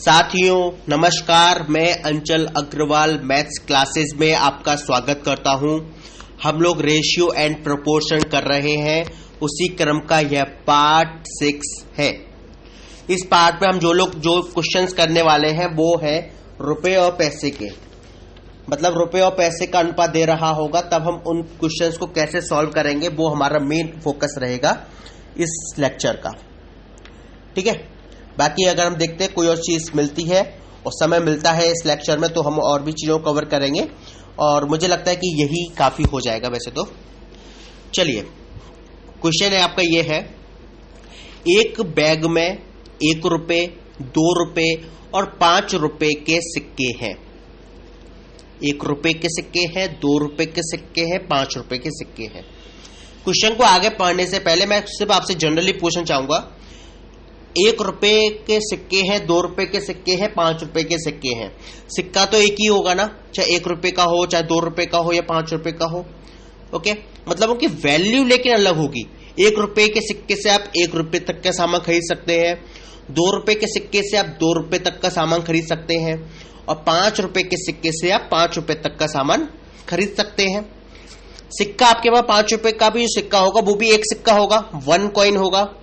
साथियों नमस्कार, मैं अंचल अग्रवाल मैथ्स क्लासेस में आपका स्वागत करता हूं। हम लोग रेशियो एंड प्रोपोर्शन कर रहे हैं, उसी क्रम का यह पार्ट 6 है। इस पार्ट में हम जो क्वेश्चंस करने वाले हैं वो है रुपए और पैसे के, मतलब रुपए और पैसे का अनुपात दे रहा होगा तब हम उन क्वेश्चंस को कैसे सॉल्व करेंगे, वो हमारा मेन फोकस रहेगा इस लेक्चर का। ठीक है, बाकी अगर हम देखते हैं कोई और चीज मिलती है और समय मिलता है इस लेक्चर में तो हम और भी चीजों को कवर करेंगे, और मुझे लगता है कि यही काफी हो जाएगा वैसे तो। चलिए, क्वेश्चन है आपका ये है, एक बैग में 1 रुपए, 2 रुपए और 5 रुपए के सिक्के हैं। 1 रुपए के सिक्के हैं, 2 रुपए के सिक्के हैं, 5 रुपए के सिक्के हैं। क्वेश्चन को आगे पढ़ने से पहले मैं सिर्फ आपसे जनरली पूछना चाहूंगा, 1 रुपए के सिक्के हैं, 2 रुपए के सिक्के हैं, 5 रुपए के सिक्के हैं। सिक्का तो एक ही होगा ना, चाहे 1 रुपए का हो, चाहे 2 रुपए का हो या 5 रुपए का हो। ओके, मतलब उनकी वैल्यू लेकिन अलग होगी। 1 रुपए के सिक्के से आप 1 रुपए तक का सामान खरीद सकते हैं, 2 रुपए के सिक्के से आप 2 रुपए तक का सामान खरीद सकते हैं, और 5 रुपए के सिक्के से आप 5 रुपए तक का सामान खरीद सकते हैं। सिक्का आपके पास 5 रुपए का भी सिक्का होगा, वो भी एक सिक्का होगा, 1 कॉइन होगा,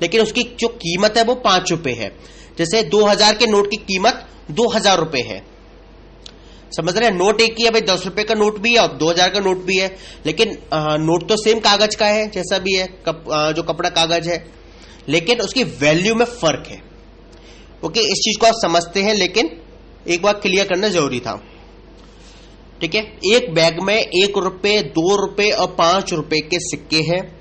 लेकिन उसकी जो कीमत है वो 5 रुपए है। जैसे 2000 के नोट की कीमत 2000 रुपए है। समझ रहे हैं, नोट एक ही है भाई, 10 रुपए का नोट भी है और 2000 का नोट भी है, लेकिन नोट तो सेम कागज का है जैसा भी है, जो कपड़ा कागज है, लेकिन उसकी वैल्यू में फर्क है। ओके, इस चीज को आप समझते हैं, लेकिन एक बार क्लियर करना जरूरी था। ठीक है, एक बैग में 1 रुपए, 2 रुपए और 5 रुपए के सिक्के हैं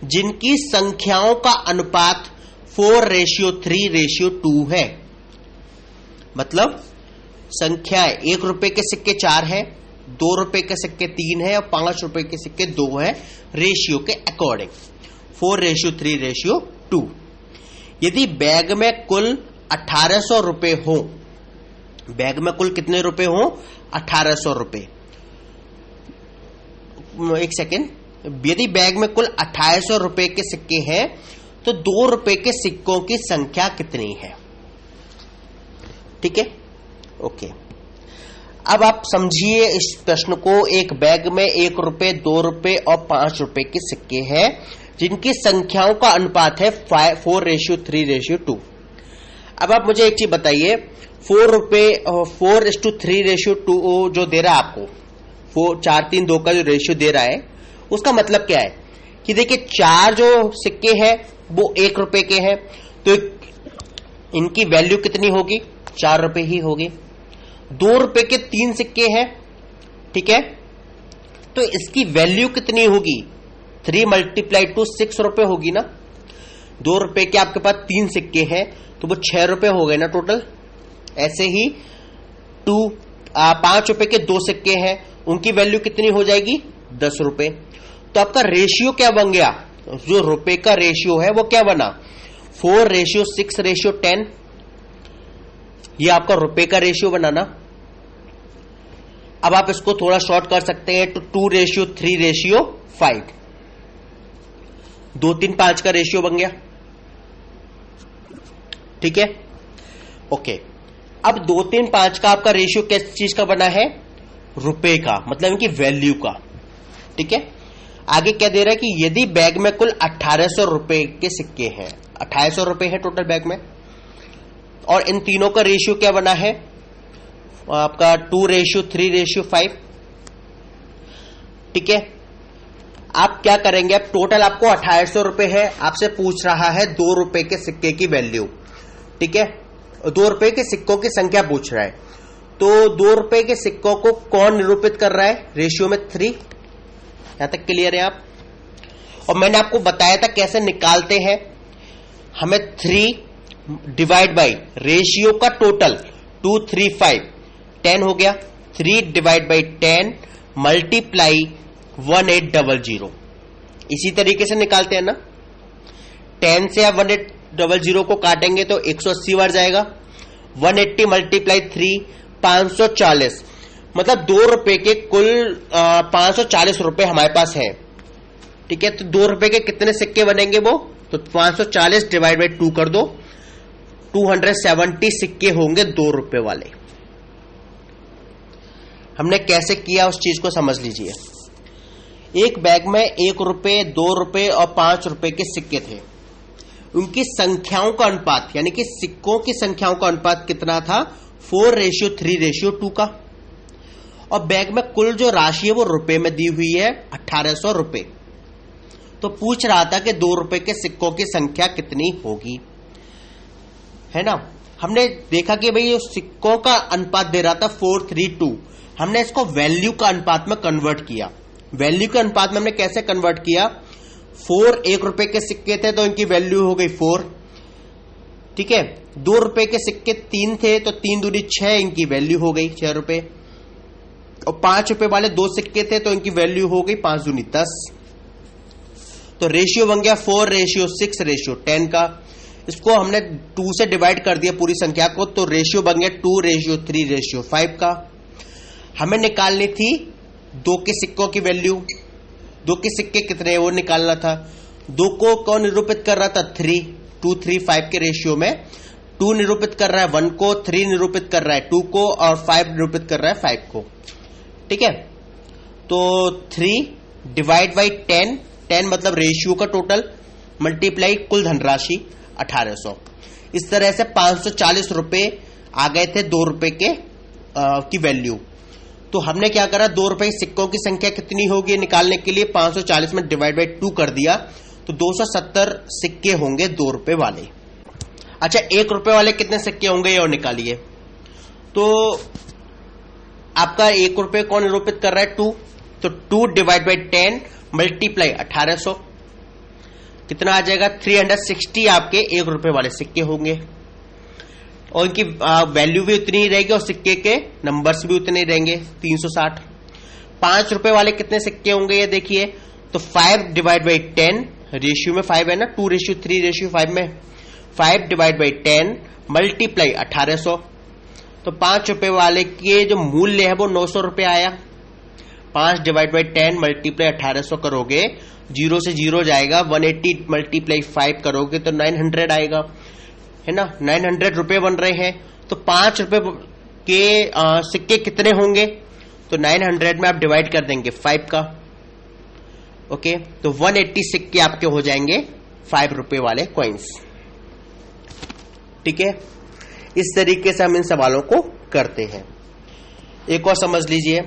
जिनकी संख्याओं का अनुपात 4:3:2 है। मतलब संख्याएं 1 रुपए के सिक्के 4 है, 2 रुपए के सिक्के 3 है और 5 रुपए के सिक्के 2 है, रेशियो के अकॉर्डिंग 4:3:2। यदि बैग में कुल 1800 रुपए हो, बैग में कुल कितने रुपए हो? 1800 रुपए। एक सेकेंड, यदि बैग में कुल 2800 रुपए के सिक्के हैं तो 2 रुपए के सिक्कों की संख्या कितनी है? ठीक है, ओके। अब आप समझिए इस प्रश्न को। एक बैग में 1 रुपए, 2 रुपए और 5 रुपए के सिक्के हैं जिनकी संख्याओं का अनुपात है 4:3:2। अब आप मुझे एक चीज बताइए, 4:3:2 जो दे रहा है आपको, 4, 3, 2 का जो रेशियो दे रहा है, उसका मतलब क्या है कि देखिए 4 जो सिक्के हैं वो 1 रुपए के हैं, तो इनकी वैल्यू कितनी होगी? 4 रुपए ही होगी। 2 रुपए के 3 सिक्के हैं, ठीक है, तो इसकी वैल्यू कितनी होगी? 3 × 6 रुपए होगी ना। 2 रुपए के आपके पास 3 सिक्के हैं तो वो 6 रुपए हो गए ना टोटल। ऐसे ही 5 रुपए के 2 सिक्के हैं, उनकी वैल्यू कितनी हो जाएगी? 10 रुपए। तो आपका रेशियो क्या बन गया? जो रुपए का रेशियो है वो क्या बना? 4:6:10। ये आपका रुपए का रेशियो बना ना। अब आप इसको थोड़ा शॉर्ट कर सकते हैं तो 2:3:5, 2, 3, 5 का रेशियो बन गया। ठीक है, ओके। अब 2, 3, 5 का आपका रेशियो किस चीज का बना है? रुपए का, मतलब इनकी वैल्यू का। ठीक है, आगे क्या दे रहा है कि यदि बैग में कुल 1800 रुपए के सिक्के हैं, 2800 रुपए है टोटल बैग में, और इन तीनों का रेशियो क्या बना है आपका? 2:3:5। ठीक है, आप क्या करेंगे? अब टोटल आपको 2800 रुपए है, आपसे पूछ रहा है 2 रुपए के सिक्के की वैल्यू। ठीक है, 2 रुपए के सिक्कों की संख्या पूछ रहा है, तो 2 रुपए के सिक्कों को कौन निरूपित कर रहा है? रेशियो में 3। यहां तक क्लियर है आप? और मैंने आपको बताया था कैसे निकालते हैं। हमें 3 डिवाइड बाई रेशियो का टोटल 2, 3, 5, 10 हो गया। 3 डिवाइड बाई 10 मल्टीप्लाई 1800। इसी तरीके से निकालते हैं ना। 10 से आप 1800 को काटेंगे तो 180 बार जाएगा। 180 मल्टीप्लाई 3, 540। मतलब 2 रुपए के कुल 540 रुपए हमारे पास है। ठीक है, तो 2 रुपए के कितने सिक्के बनेंगे वो? तो 540 डिवाइड बाई 2 कर दो। 270 सिक्के होंगे 2 रुपए वाले। हमने कैसे किया उस चीज को समझ लीजिए। एक बैग में 1 रुपए, 2 रुपए और 5 रुपए के सिक्के थे। उनकी संख्याओं का अनुपात यानी कि सिक्कों की संख्याओं का अनुपात कितना था? 4:3:2 का। और बैग में कुल जो राशि है वो रुपए में दी हुई है 1800 रुपए। तो पूछ रहा था कि 2 रुपए के सिक्कों की संख्या कितनी होगी, है ना। हमने देखा कि भाई ये सिक्कों का अनुपात दे रहा था 4:3:2। हमने इसको वैल्यू का अनुपात में कन्वर्ट किया। वैल्यू के अनुपात में हमने कैसे कन्वर्ट किया? 4 1 रुपए के सिक्के थे तो इनकी वैल्यू हो गई 4, ठीक है। 2 रुपए के सिक्के 3 थे तो 3 दूनी 6, इनकी वैल्यू हो गई 6 रुपए। और 5 रुपए वाले 2 सिक्के थे तो इनकी वैल्यू हो गई 5 दूनी 10। तो रेशियो बन गया 4:6:10 का। इसको हमने 2 से डिवाइड कर दिया पूरी संख्या को, तो रेशियो बन गया 2:3:5 का। हमें निकालनी थी 2 के सिक्कों की वैल्यू। 2 के सिक्के कितने हैं वो निकालना था। 2 को कौन निरूपित कर रहा था? 3, 2, 3, 5 के रेशियो में 2 निरूपित कर रहा है 1 को, 3 निरूपित कर रहा है 2 को और 5 निरूपित कर रहा है 5 को, ठीक है। तो 3 डिवाइड बाई 10, 10 मतलब रेशियो का टोटल, मल्टीप्लाई कुल धनराशि 1800। इस तरह से 540 रुपए आ गए थे 2 रुपए के की वैल्यू। तो हमने क्या करा, 2 रुपए सिक्कों की संख्या कितनी होगी निकालने के लिए 540 में डिवाइड बाई 2 कर दिया, तो 270 सिक्के होंगे 2 रुपए वाले। अच्छा, 1 रुपए वाले कितने सिक्के होंगे ये और निकालिए। तो आपका 1 रुपए कौन निरूपित कर रहा है? 2, तो 2 डिवाइड बाई 10 मल्टीप्लाई 1800 कितना आ जाएगा? 360 आपके 1 रुपए वाले सिक्के होंगे और इनकी वैल्यू भी उतनी ही रहेगी और सिक्के के नंबर्स भी उतने ही रहेंगे 360। 5 रुपए वाले कितने सिक्के होंगे ये देखिए। तो 5 डिवाइड बाई 10, रेशियो में 5 है ना, 2:3:5 में 5 डिवाइड बाई 10 मल्टीप्लाई 1800। तो 5 रुपए वाले के जो मूल्य है वो 900 रुपए आया। 5 डिवाइड बाई 10 मल्टीप्लाई 1800 करोगे, 0 से 0 जाएगा, 180 मल्टीप्लाई 5 करोगे तो 900 आएगा, है ना। 900 रुपए बन रहे हैं। तो 5 रुपए के सिक्के कितने होंगे? तो 900 में आप डिवाइड कर देंगे 5 का, ओके। तो 180 सिक्के आपके हो जाएंगे 5 रुपए वाले कॉइन्स, ठीक है। इस तरीके से हम इन सवालों को करते हैं। एक और समझ लीजिए।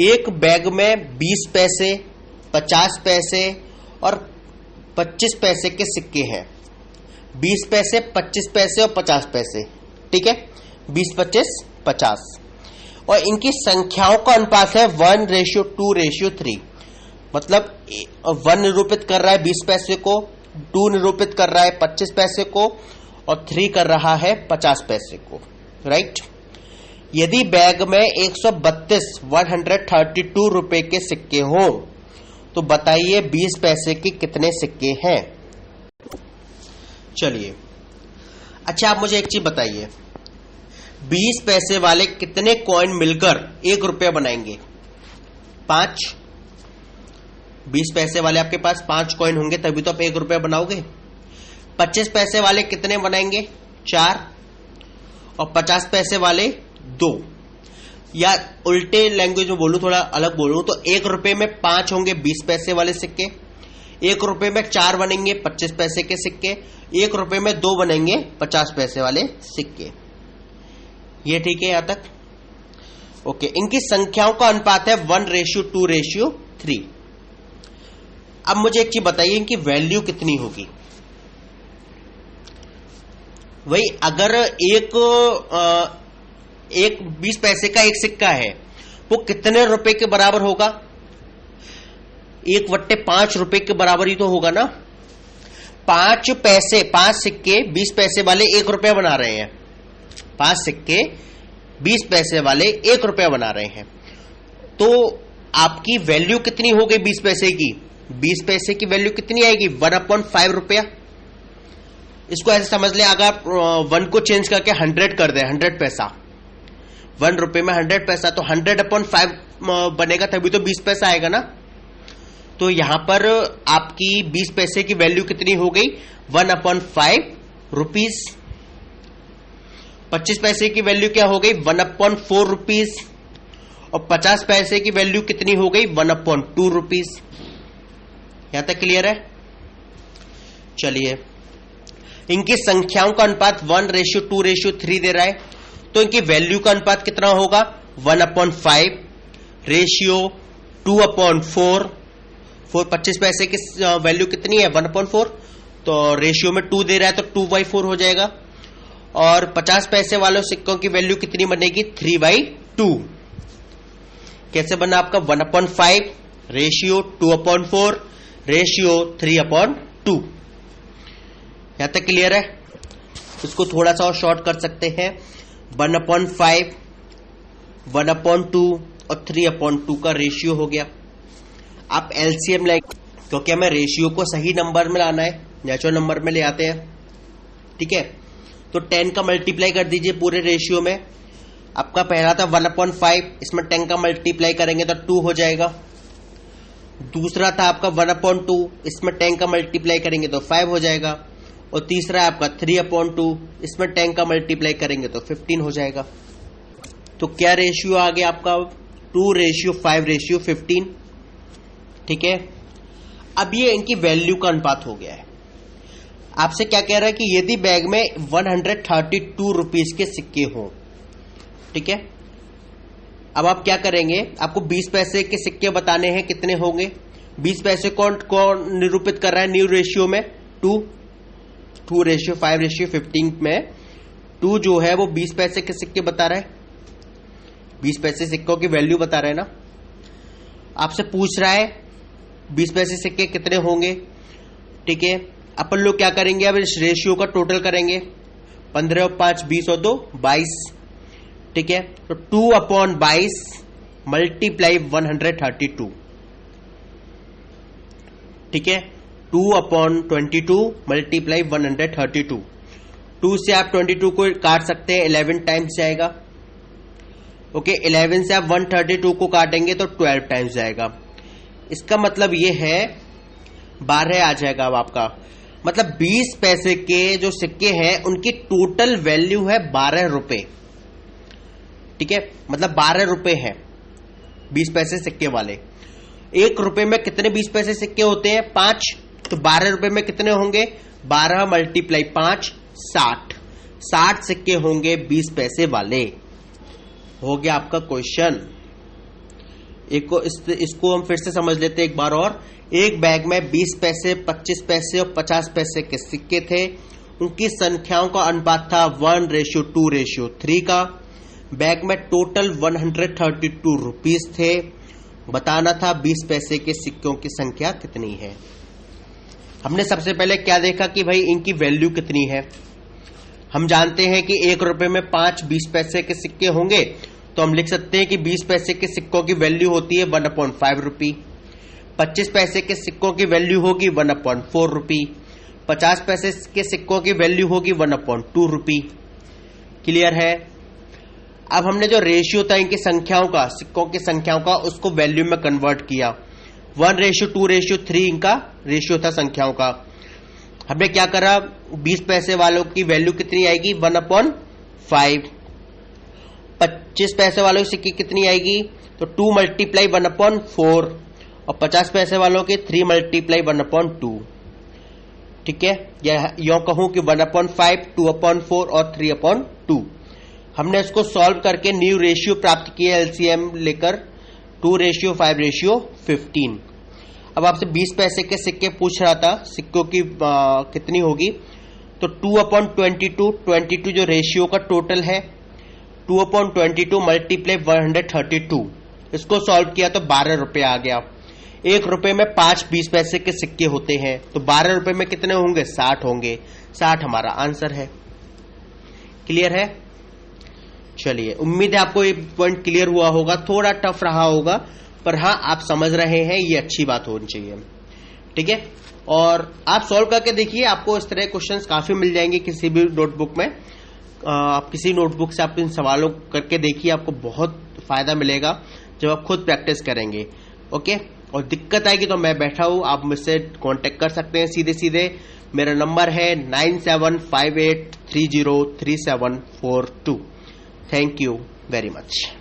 एक बैग में 20 पैसे, 50 पैसे और 25 पैसे के सिक्के हैं। 20 पैसे, 25 पैसे और 50 पैसे, ठीक है। 20, 25, 50 और इनकी संख्याओं का अनुपात है 1:2:3। मतलब 1 निरूपित कर रहा है 20 पैसे को, 2 निरूपित कर रहा है 25 पैसे को और 3 कर रहा है 50 पैसे को, राइट। यदि बैग में 132 रुपए के सिक्के हो तो बताइए 20 पैसे के कितने सिक्के हैं। चलिए, अच्छा आप मुझे एक चीज बताइए, 20 पैसे वाले कितने कॉइन मिलकर 1 रुपया बनाएंगे? 5। 20 पैसे वाले आपके पास 5 कॉइन होंगे तभी तो आप 1 रुपया बनाओगे। 25 पैसे वाले कितने बनाएंगे? 4। और 50 पैसे वाले 2। या उल्टे लैंग्वेज में बोलूं, थोड़ा अलग बोलूं तो 1 रुपए में 5 होंगे 20 पैसे वाले सिक्के, 1 रुपए में 4 बनेंगे 25 पैसे के सिक्के, 1 रुपए में 2 बनेंगे 50 पैसे वाले सिक्के। ये ठीक है यहां तक? ओके। इनकी संख्याओं का अनुपात है 1:2:3। अब मुझे एक चीज बताइए, इनकी वैल्यू कितनी होगी? वही अगर एक 20 पैसे का एक सिक्का है वो कितने रुपए के बराबर होगा? 1/5 रुपए के बराबर ही तो होगा ना। 5 पैसे, 5 सिक्के 20 पैसे वाले 1 रुपया बना रहे हैं। 5 सिक्के 20 पैसे वाले 1 रुपया बना रहे हैं। तो आपकी वैल्यू कितनी हो गई 20 पैसे की? 20 पैसे की वैल्यू कितनी आएगी? 1/5 रुपया। इसको ऐसे समझ लें, अगर आप 1 को चेंज करके 100 कर दें, 100 पैसा, 1 रुपए में 100 पैसा, तो 100/5 बनेगा तभी तो 20 पैसा आएगा ना। तो यहां पर आपकी 20 पैसे की वैल्यू कितनी हो गई? 1/5 रुपीज, 25 पैसे की वैल्यू क्या हो गई 1/4 रुपीज, और 50 पैसे की वैल्यू कितनी हो गई 1/2 रुपीज। यहां तक क्लियर है? चलिए, इनकी संख्याओं का अनुपात 1:2:3 दे रहा है, तो इनकी वैल्यू का अनुपात कितना होगा 1/5 रेशियो 2/4। 25 पैसे की वैल्यू कितनी है 1/4, तो रेशियो में 2 दे रहा है तो 2/4 हो जाएगा। और 50 पैसे वालों सिक्कों की वैल्यू कितनी बनेगी 3/2। कैसे बना आपका 1/5 रेशियो 2/4 रेशियो 3/2। यहां तक क्लियर है? इसको थोड़ा सा और शॉर्ट कर सकते हैं। 1/5 1/2 और 3/2 का रेशियो हो गया। आप एलसीएम ले, क्योंकि हमें रेशियो को सही नंबर में लाना है, नेचुरल नंबर में ले आते हैं, ठीक है। तो 10 का मल्टीप्लाई कर दीजिए पूरे रेशियो में। आपका पहला था 1/5, इसमें 10 का मल्टीप्लाई करेंगे तो 2 हो जाएगा। दूसरा था आपका 1/2, इसमें 10 का मल्टीप्लाई करेंगे तो 5 हो जाएगा। और तीसरा है आपका 3/2, इसमें 10 का मल्टीप्लाई करेंगे तो 15 हो जाएगा। तो क्या रेशियो आ गया आपका 2:5:15, ठीक है। अब ये इनकी वैल्यू का अनुपात हो गया है। आपसे क्या कह रहा है कि यदि बैग में 132 रुपीज के सिक्के हों, ठीक है। अब आप क्या करेंगे, आपको 20 पैसे के सिक्के बताने हैं कितने होंगे। 20 पैसे कौन निरूपित कर रहा है न्यू रेशियो में 2:5:15 में 2 जो है वो 20 पैसे के सिक्के बता रहा है, 20 पैसे सिक्कों की वैल्यू बता रहा है ना। आपसे पूछ रहा है 20 पैसे सिक्के कितने होंगे, ठीक है। अपन लोग क्या करेंगे, अब इस रेशियो का टोटल करेंगे। 15 और 5 20 और 2 22, ठीक है। तो 2/22 मल्टीप्लाई 132, ठीक है। 2/22 मल्टीप्लाई 132। 2 से आप 22 को काट सकते हैं, 11 टाइम्स जाएगा, ओके। 11 से आप 132 को काटेंगे तो 12 टाइम्स जाएगा। इसका मतलब ये है 12 आ जाएगा। अब आपका मतलब 20 पैसे के जो सिक्के हैं उनकी टोटल वैल्यू है 12 रुपए, ठीक है। मतलब 12 रुपए है 20 पैसे सिक्के वाले। 1 रुपए में कितने 20 पैसे सिक्के होते हैं 5, तो 12 रुपए में कितने होंगे 12 मल्टीप्लाई 5 60 सिक्के होंगे 20 पैसे वाले। हो गया आपका क्वेश्चन। इसको हम फिर से समझ लेते हैं एक बार और। एक बैग में 20 पैसे 25 पैसे और 50 पैसे के सिक्के थे, उनकी संख्याओं का अनुपात था 1:2:3 का। बैग में टोटल 132 रुपीज थे। बताना था 20 पैसे के सिक्कों की संख्या कितनी है। हमने सबसे पहले क्या देखा कि भाई इनकी वैल्यू कितनी है। हम जानते हैं कि 1 रुपए में 5 20 पैसे के सिक्के होंगे, तो हम लिख सकते हैं कि 20 पैसे के सिक्कों की वैल्यू होती है 1/5 रुपी। 25 पैसे के सिक्कों की वैल्यू होगी 1/4 रुपी। 50 पैसे के सिक्कों की वैल्यू होगी 1/2 रुपी। क्लियर है? अब हमने जो रेशियो था इनकी संख्याओं का, सिक्कों की संख्याओं का, उसको वैल्यू में कन्वर्ट किया। 1:2:3 इनका रेशियो था संख्याओं का। हमने क्या करा, 20 पैसे वालों की वैल्यू कितनी आएगी 1/5। 25 पैसे वालों की सिक्की कितनी आएगी, तो 2 मल्टीप्लाई 1/4, और 50 पैसे वालों के 3 मल्टीप्लाई 1/2, ठीक है। या यूं कहूं कि 1/5, 2/4 और 3/2। हमने इसको सॉल्व करके न्यू रेशियो प्राप्त किया एलसीएम लेकर 2:5:15। अब आपसे 20 पैसे के सिक्के पूछ रहा था, सिक्कों की कितनी होगी, तो 2/22 जो रेशियो का टोटल है 2/22 मल्टीप्लाई 132। इसको सॉल्व किया तो 12 रुपए आ गया। 1 रुपए में 5 20 पैसे के सिक्के होते हैं, तो 12 रुपए में कितने होंगे 60 होंगे। 60 हमारा आंसर है। क्लियर है? चलिए, उम्मीद है आपको ये पॉइंट क्लियर हुआ होगा। थोड़ा टफ रहा होगा, पर हाँ आप समझ रहे हैं, ये अच्छी बात होनी चाहिए, ठीक है। और आप सॉल्व करके देखिए, आपको इस तरह क्वेश्चंस काफी मिल जाएंगे किसी भी नोटबुक में। आप किसी नोटबुक से आप इन सवालों करके देखिए, आपको बहुत फायदा मिलेगा जब आप खुद प्रैक्टिस करेंगे, ओके। और दिक्कत आएगी तो मैं बैठा हूं, आप मुझसे कांटेक्ट कर सकते हैं सीधे सीधे। मेरा नंबर है 9758303742। Thank you very much.